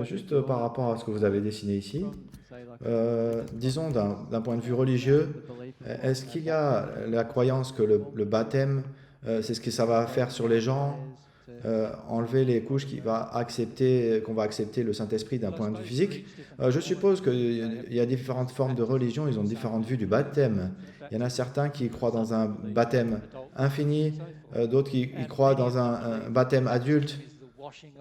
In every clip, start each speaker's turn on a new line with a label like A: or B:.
A: Juste par rapport à ce que vous avez dessiné ici, disons d'un point de vue religieux, est-ce qu'il y a la croyance que le baptême, c'est ce que ça va faire sur les gens, enlever les couches qu'on va accepter le Saint-Esprit d'un point de vue physique? Je suppose qu'il y a différentes formes de religion, ils ont différentes vues du baptême. Il y en a certains qui croient dans un baptême infini, d'autres qui croient dans un baptême adulte.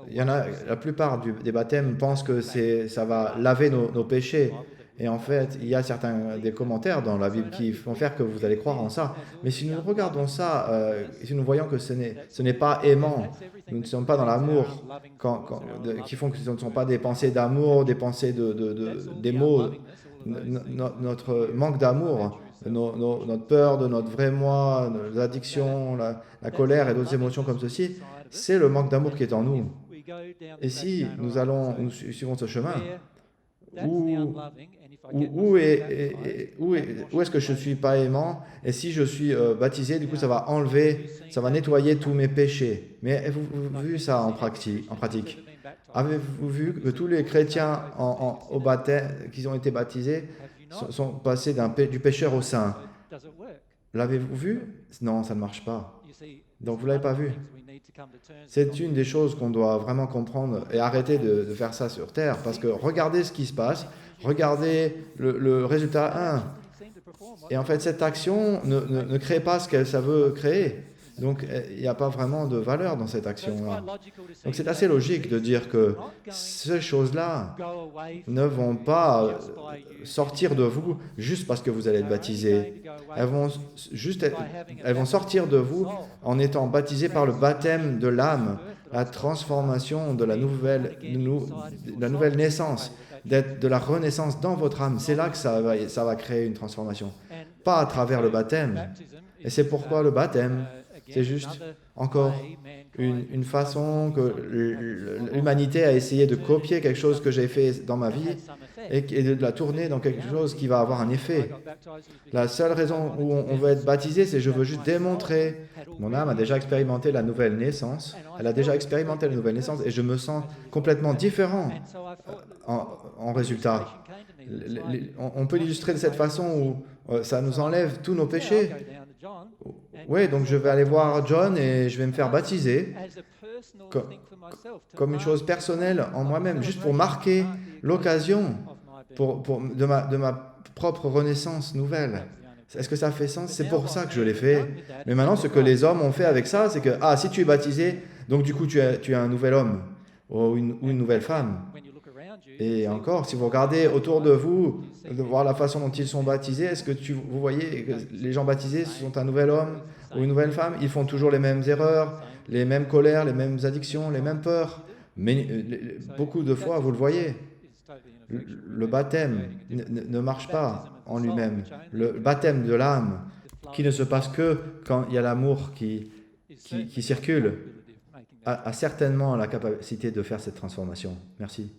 A: Il y en a, la plupart des baptêmes pensent que ça va laver nos péchés. Et en fait, il y a certains des commentaires dans la Bible qui font faire que vous allez croire en ça. Mais si nous regardons ça, si nous voyons que ce n'est pas aimant, nous ne sommes pas dans l'amour, qui font que ce ne sont pas des pensées d'amour, des pensées des mots, notre manque d'amour, notre peur de notre vrai moi, nos addictions, la colère et d'autres émotions comme ceci, c'est le manque d'amour qui est en nous. Et si nous suivons ce chemin, où, où est-ce que je ne suis pas aimant? Et si je suis baptisé, du coup, ça va enlever, ça va nettoyer tous mes péchés. Mais avez-vous vu ça en pratique? Avez-vous vu que tous les chrétiens au baptême, qui ont été baptisés, sont passés du pécheur au saint? L'avez-vous vu? Non, ça ne marche pas. Donc vous ne l'avez pas vu. C'est une des choses qu'on doit vraiment comprendre et arrêter de faire ça sur Terre, parce que regardez ce qui se passe, regardez le résultat 1. Et en fait, cette action ne crée pas ce que ça veut créer. Donc, il n'y a pas vraiment de valeur dans cette action-là. Donc, c'est assez logique de dire que ces choses-là ne vont pas sortir de vous juste parce que vous allez être baptisé. Elles vont sortir de vous en étant baptisés par le baptême de l'âme, la transformation de la nouvelle naissance, de la renaissance dans votre âme. C'est là que ça va créer une transformation, pas à travers le baptême. Et c'est pourquoi le baptême, c'est juste encore une façon que l'humanité a essayé de copier quelque chose que j'ai fait dans ma vie et de la tourner dans quelque chose qui va avoir un effet. La seule raison où on veut être baptisé, c'est je veux juste démontrer. Mon âme a déjà expérimenté la nouvelle naissance. Elle a déjà expérimenté la nouvelle naissance et je me sens complètement différent en résultat. On peut l'illustrer de cette façon où ça nous enlève tous nos péchés. Oui, donc je vais aller voir John et je vais me faire baptiser comme une chose personnelle en moi-même, juste pour marquer l'occasion de ma propre renaissance nouvelle. Est-ce que ça fait sens? C'est pour ça que je l'ai fait. Mais maintenant, ce que les hommes ont fait avec ça, c'est que, si tu es baptisé, donc du coup, tu es un nouvel homme ou une nouvelle femme. Et encore, si vous regardez autour de vous, de voir la façon dont ils sont baptisés, est-ce que vous voyez que les gens baptisés sont un nouvel homme ou une nouvelle femme? Ils font toujours les mêmes erreurs, les mêmes colères, les mêmes addictions, les mêmes peurs. Mais beaucoup de fois, vous le voyez, le baptême ne marche pas en lui-même. Le baptême de l'âme, qui ne se passe que quand il y a l'amour qui circule, a certainement la capacité de faire cette transformation. Merci.